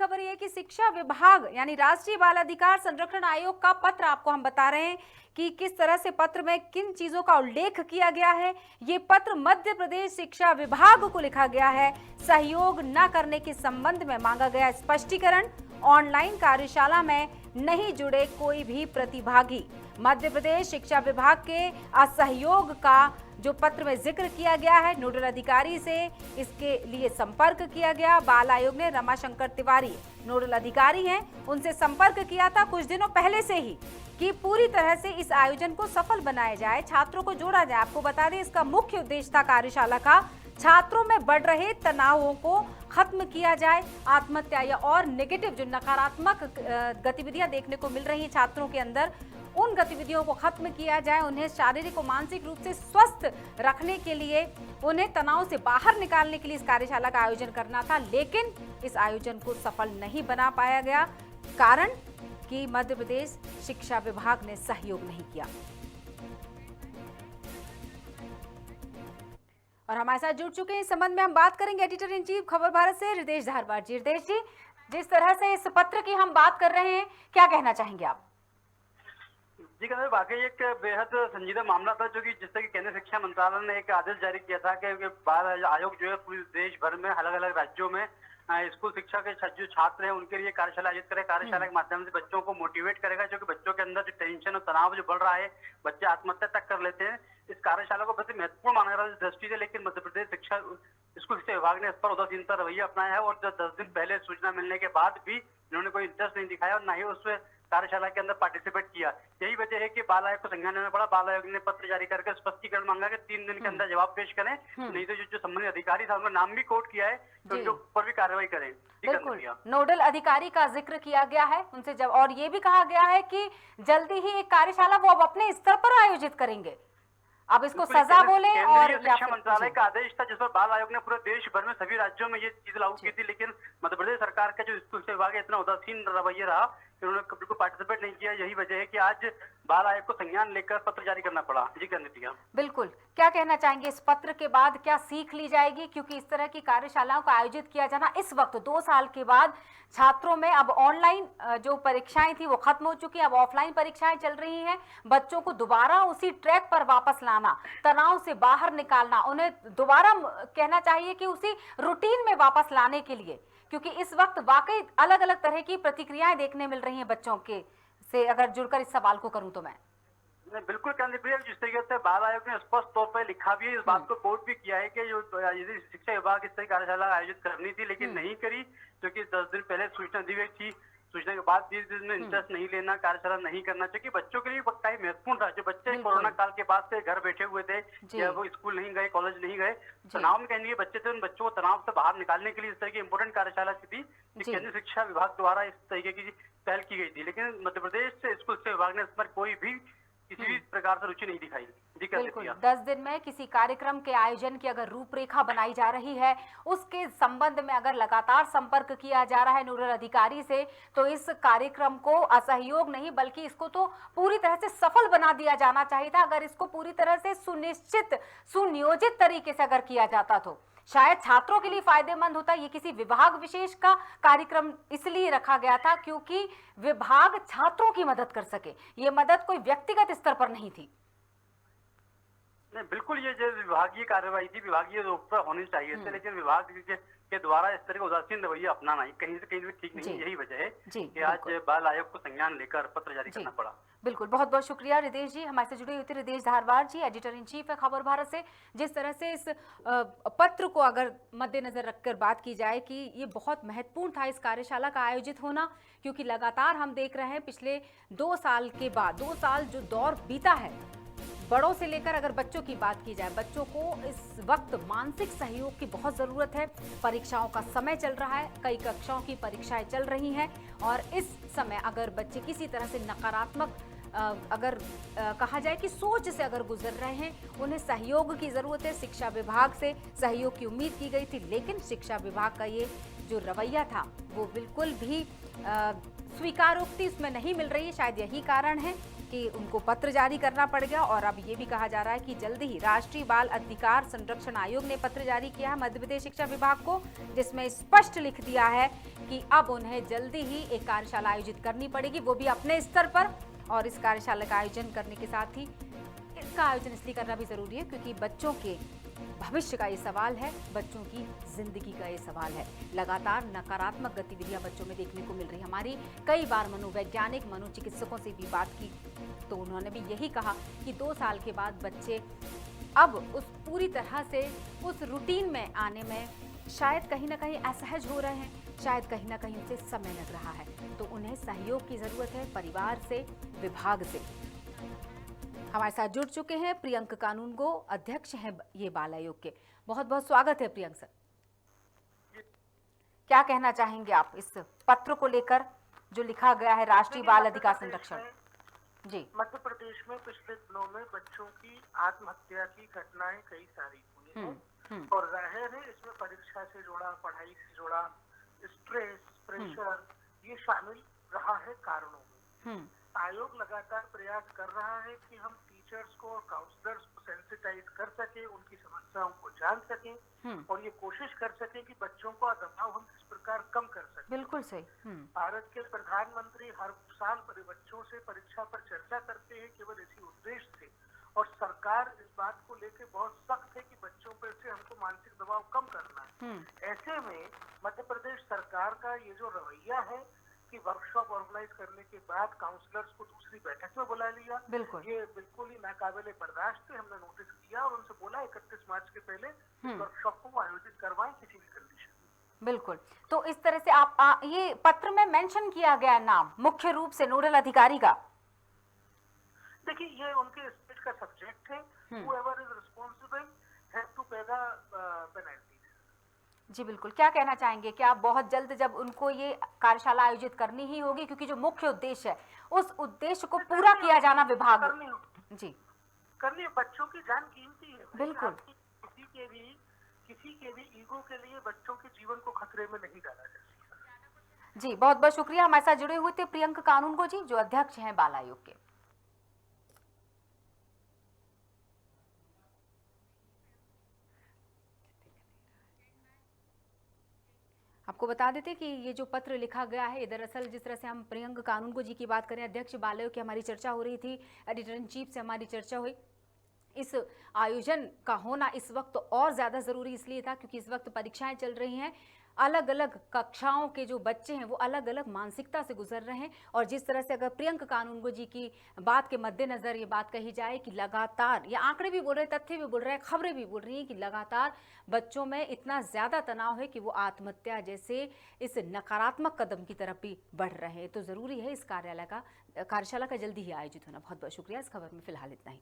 खबर ये है कि शिक्षा विभाग यानी राष्ट्रीय बाल अधिकार संरक्षण आयोग का पत्र, आपको हम बता रहे हैं कि किस तरह से पत्र में किन चीजों का उल्लेख किया गया है। ये पत्र मध्य प्रदेश शिक्षा विभाग को लिखा गया है। सहयोग न करने के संबंध में मांगा गया स्पष्टीकरण। ऑनलाइन कार्यशाला में नहीं जुड़े कोई भी प्रतिभागी। मध्य प्रदेश शिक्षा विभाग के असहयोग का जो पत्र में जिक्र किया गया है, नोडल अधिकारी से इसके लिए संपर्क किया गया। बाल आयोग ने रमाशंकर तिवारी नोडल अधिकारी हैं, उनसे संपर्क किया था कुछ दिनों पहले से ही कि पूरी तरह से इस आयोजन को सफल बनाया जाए, छात्रों को जोड़ा जाए। आपको बता दें इसका मुख्य उद्देश्य था कार्यशाला का छात्रों में बढ़ रहे तनावों को खत्म किया जाए। आत्महत्या या और नेगेटिव जो नकारात्मक गतिविधियां देखने को मिल रही हैं छात्रों के अंदर, उन गतिविधियों को खत्म किया जाए। उन्हें शारीरिक और मानसिक रूप से स्वस्थ रखने के लिए, उन्हें तनाव से बाहर निकालने के लिए इस कार्यशाला का आयोजन करना था, लेकिन इस आयोजन को सफल नहीं बना पाया गया। कारण कि मध्य प्रदेश शिक्षा विभाग ने सहयोग नहीं किया। और हमारे साथ जुड़ चुके हैं, इस संबंध में हम बात करेंगे एडिटर इन चीफ खबर भारत से हृदेश धारवाड़ जी। हृदेश जी, जिस तरह से इस पत्र की हम बात कर रहे हैं, क्या कहना चाहेंगे आप? जी कहते वाकई एक बेहद संजीदा मामला था, जो कि जिससे कि केंद्रीय शिक्षा मंत्रालय ने एक आदेश जारी किया था कि बाल आयोग जो है पूरे देश भर में अलग अलग राज्यों में स्कूल शिक्षा के जो छात्र हैं उनके लिए कार्यशाला आयोजित करेगा। कार्यशाला के माध्यम से बच्चों को मोटिवेट करेगा, जो कि बच्चों के अंदर जो टेंशन और तनाव जो बढ़ रहा है, बच्चे आत्महत्या तक कर लेते हैं। इस कार्यशाला को बहुत महत्वपूर्ण माना जा रहा है इस दृष्टि से, लेकिन मध्य प्रदेश स्कूल शिक्षा विभाग ने इस पर उदासीनता रवैया अपनाया है और 10 दिन पहले सूचना मिलने के बाद भी इन्होंने कोई इंटरेस्ट नहीं दिखाया और न ही उस कार्यशाला के अंदर पार्टिसिपेट किया। यही वजह है कि बाल आयोग को संज्ञान लेना पड़ा। बाल आयोग ने पत्र जारी करके स्पष्टीकरण मांगा कि 3 दिन के अंदर जवाब पेश करें, नहीं तो जो संबंधित अधिकारी था उनका नाम भी कोट किया है, तो उनके ऊपर भी कार्रवाई करें। बिल्कुल, नोडल अधिकारी का जिक्र किया गया है उनसे जब, और ये भी कहा गया है कि जल्दी ही एक कार्यशाला वो अब अपने स्तर पर आयोजित करेंगे। अब इसको सजा बोले और शिक्षा मंत्रालय का आदेश था जिस पर बाल आयोग ने पूरे देश भर में सभी राज्यों में ये चीज लागू की थी, लेकिन मध्य प्रदेश सरकार का जो स्कूल शिक्षा विभाग है इतना उदासीन रवैया रहा कि उन्होंने बिल्कुल पार्टिसिपेट नहीं किया। यही वजह है कि आज बाल आयोग को संज्ञान लेकर पत्र जारी करना पड़ा। जी करने बिल्कुल, क्या कहना चाहेंगे इस पत्र के बाद, क्या सीख ली जाएगी? क्योंकि इस तरह की कार्यशालाओं का आयोजित किया जाना इस वक्त 2 साल के बाद छात्रों में, अब ऑनलाइन जो परीक्षाएं थी वो खत्म हो चुकी है, अब ऑफलाइन परीक्षाएं चल रही हैं। बच्चों को दोबारा उसी ट्रैक पर वापस लाना, तनाव से बाहर निकालना, उन्हें दोबारा कहना चाहिए कि उसी रूटीन में वापस लाने के लिए, क्योंकि इस वक्त वाकई अलग अलग तरह की प्रतिक्रियाएं देखने मिल रही हैं बच्चों के से। अगर जुड़कर इस सवाल को करूं तो मैं बिल्कुल प्रिया, जिस तरीके से बाल आयोग ने स्पष्ट तौर पर लिखा भी है, इस बात को कोट भी किया है कि जो यदि शिक्षा विभाग इस तरह की कार्यशाला आयोजित करनी थी लेकिन नहीं करी, क्योंकि 10 दिन पहले सूचना दी गई थी, सूचना के बाद 20 दिन में इंटरेस्ट नहीं लेना, कार्यशाला नहीं करना चाहिए। बच्चों के लिए वक्त महत्वपूर्ण था। जो बच्चे कोरोना काल के बाद से घर बैठे हुए थे या वो स्कूल नहीं गए, कॉलेज नहीं गए, तनाव में कहने के बच्चे थे, उन बच्चों को तनाव से बाहर निकालने के लिए इस तरह की इंपोर्टेंट कार्यशाला थी केंद्रीय शिक्षा विभाग द्वारा इस तरीके की पहल की गई थी। लेकिन मध्य प्रदेश से स्कूल शिक्षा विभाग ने इस पर कोई भी किसी भी प्रकार से रुचि नहीं दिखाई। बिल्कुल, 10 दिन में किसी कार्यक्रम के आयोजन की अगर रूपरेखा बनाई जा रही है, उसके संबंध में अगर लगातार संपर्क किया जा रहा है नोडल अधिकारी से, तो इस कार्यक्रम को असहयोग नहीं बल्कि इसको तो पूरी तरह से सफल बना दिया जाना चाहिए था। अगर इसको पूरी तरह से सुनिश्चित सुनियोजित तरीके से अगर किया जाता तो शायद छात्रों के लिए फायदेमंद होता। ये किसी विभाग विशेष का कार्यक्रम इसलिए रखा गया था क्योंकि विभाग छात्रों की मदद कर सके, ये मदद कोई व्यक्तिगत स्तर पर नहीं थी। नहीं, बिल्कुल ये जो विभागीय कार्रवाई थी, विभागीय रूप पर होनी चाहिए थे, लेकिन विभाग के द्वारा इस तरह का उदासीन रवैया अपनाना कहीं से कहीं भी ठीक नहीं। यही वजह है कि आज बाल आयोग को संज्ञान लेकर पत्र जारी करना पड़ा। बिल्कुल, बहुत बहुत शुक्रिया हृदेश जी, हमारे से जुड़े हुए थे हृदेश धारवाड़ जी, एडिटर इन चीफ है खबर भारत से। जिस तरह से इस पत्र को अगर मद्देनजर रखकर बात की जाए कि ये बहुत महत्वपूर्ण था इस कार्यशाला का आयोजित होना, क्योंकि लगातार हम देख रहे हैं पिछले 2 साल के बाद, 2 साल जो दौर बीता है, बड़ों से लेकर अगर बच्चों की बात की जाए, बच्चों को इस वक्त मानसिक सहयोग की बहुत ज़रूरत है। परीक्षाओं का समय चल रहा है, कई कक्षाओं की परीक्षाएं चल रही हैं और इस समय अगर बच्चे किसी तरह से नकारात्मक अगर कहा जाए कि सोच से अगर गुजर रहे हैं, उन्हें सहयोग की ज़रूरत है। शिक्षा विभाग से सहयोग की उम्मीद की गई थी, लेकिन शिक्षा विभाग का ये जो रवैया था वो बिल्कुल भी स्वीकारोक्ति इसमें नहीं मिल रही है। शायद यही कारण है कि उनको पत्र जारी करना पड़ गया और अब ये भी कहा जा रहा है कि जल्दी ही राष्ट्रीय बाल अधिकार संरक्षण आयोग ने पत्र जारी किया है मध्य प्रदेश शिक्षा विभाग को, जिसमें स्पष्ट लिख दिया है कि अब उन्हें जल्दी ही एक कार्यशाला आयोजित करनी पड़ेगी, वो भी अपने स्तर पर। और इस कार्यशाला का आयोजन करने के साथ ही इसका आयोजन इसलिए करना भी जरूरी है क्योंकि बच्चों के भविष्य का ये सवाल है, बच्चों की जिंदगी का ये सवाल है। लगातार नकारात्मक गतिविधियां बच्चों में देखने को मिल रही। हमारी कई बार मनोवैज्ञानिक मनोचिकित्सकों से भी बात की तो उन्होंने भी यही कहा कि 2 साल के बाद बच्चे अब उस पूरी तरह से उस रूटीन में आने में शायद कहीं ना कहीं असहज हो रहे हैं, शायद कहीं ना कहीं उनसे समय लग रहा है, तो उन्हें सहयोग की जरूरत है परिवार से, विभाग से। हमारे साथ जुड़ चुके हैं प्रियंक कानूनगो, अध्यक्ष हैं ये बाल आयोग के। बहुत बहुत स्वागत है प्रियंक सर। क्या कहना चाहेंगे आप इस पत्र को लेकर जो लिखा गया है राष्ट्रीय बाल अधिकार संरक्षण? जी, मध्य प्रदेश में पिछले दिनों में बच्चों की आत्महत्या की घटनाएं कई सारी हुई हैं और जाहिर है इसमें परीक्षा से जुड़ा, पढ़ाई से जुड़ा स्ट्रेस, प्रेशर ये शामिल रहा है कारणों में। आयोग लगातार प्रयास कर रहा है कि हम टीचर्स को और काउंसलर्स को सेंसिटाइज कर सके, उनकी समस्याओं को जान सकें और ये कोशिश कर सकें कि बच्चों का दबाव हम किस प्रकार कम कर सकें। बिल्कुल सही। भारत के प्रधानमंत्री हर साल बच्चों से परीक्षा पर चर्चा करते हैं केवल इसी उद्देश्य से, और सरकार इस बात को लेकर बहुत सख्त है कि बच्चों पर से हमको मानसिक दबाव कम करना है। ऐसे में मध्य प्रदेश सरकार का ये जो रवैया है कि वर्कशॉप ऑर्गेनाइज करने के बाद काउंसलर्स को दूसरी बैठक में बुला लिया, ये बिल्कुल ही नाकाबिले बर्दाश्त है। हमने नोटिस किया और उनसे बोला 31 मार्च के पहले वर्कशॉप को आयोजित करवाएं किसी भी कंडीशन में। बिल्कुल। तो इस तरह से आप ये पत्र में मेंशन किया गया नाम मुख्य रूप से नोडल अधिकारी का। देखिए ये उनके स्टेट का सब्जेक्ट है, whoever is responsible has to pay the penalty। जी बिल्कुल। क्या कहना चाहेंगे कि आप बहुत जल्द जब उनको ये कार्यशाला आयोजित करनी ही होगी क्योंकि जो मुख्य उद्देश्य है उस उद्देश्य को पूरा किया जाना विभाग जी करनी है। बच्चों की जान कीमती है। बिल्कुल। किसी के भी ईगो के लिए बच्चों के जीवन को खतरे में नहीं डाला जा सकता। जी बहुत बहुत शुक्रिया। हमारे साथ जुड़े हुए थे प्रियंक कानूनगो जी जो अध्यक्ष हैं बाल आयोग के। आपको बता देते कि ये जो पत्र लिखा गया है दरअसल जिस तरह से हम प्रियंक कानूनगो जी की बात करें, अध्यक्ष बाल आयोग की हमारी चर्चा हो रही थी, एडिटर इन चीफ से हमारी चर्चा हुई। इस आयोजन का होना इस वक्त और ज़्यादा ज़रूरी इसलिए था क्योंकि इस वक्त परीक्षाएं चल रही हैं, अलग अलग कक्षाओं के जो बच्चे हैं वो अलग अलग मानसिकता से गुजर रहे हैं। और जिस तरह से अगर प्रियंक कानूनगो जी की बात के मद्देनज़र ये बात कही जाए कि लगातार ये आंकड़े भी बोल रहे हैं, तथ्य भी बोल रहे हैं, खबरें भी बोल रही हैं कि लगातार बच्चों में इतना ज़्यादा तनाव है कि वो आत्महत्या जैसे इस नकारात्मक कदम की तरफ भी बढ़ रहे हैं। तो ज़रूरी है इस कार्यशाला का जल्दी ही आयोजित होना। बहुत बहुत शुक्रिया। इस खबर में फिलहाल इतना ही।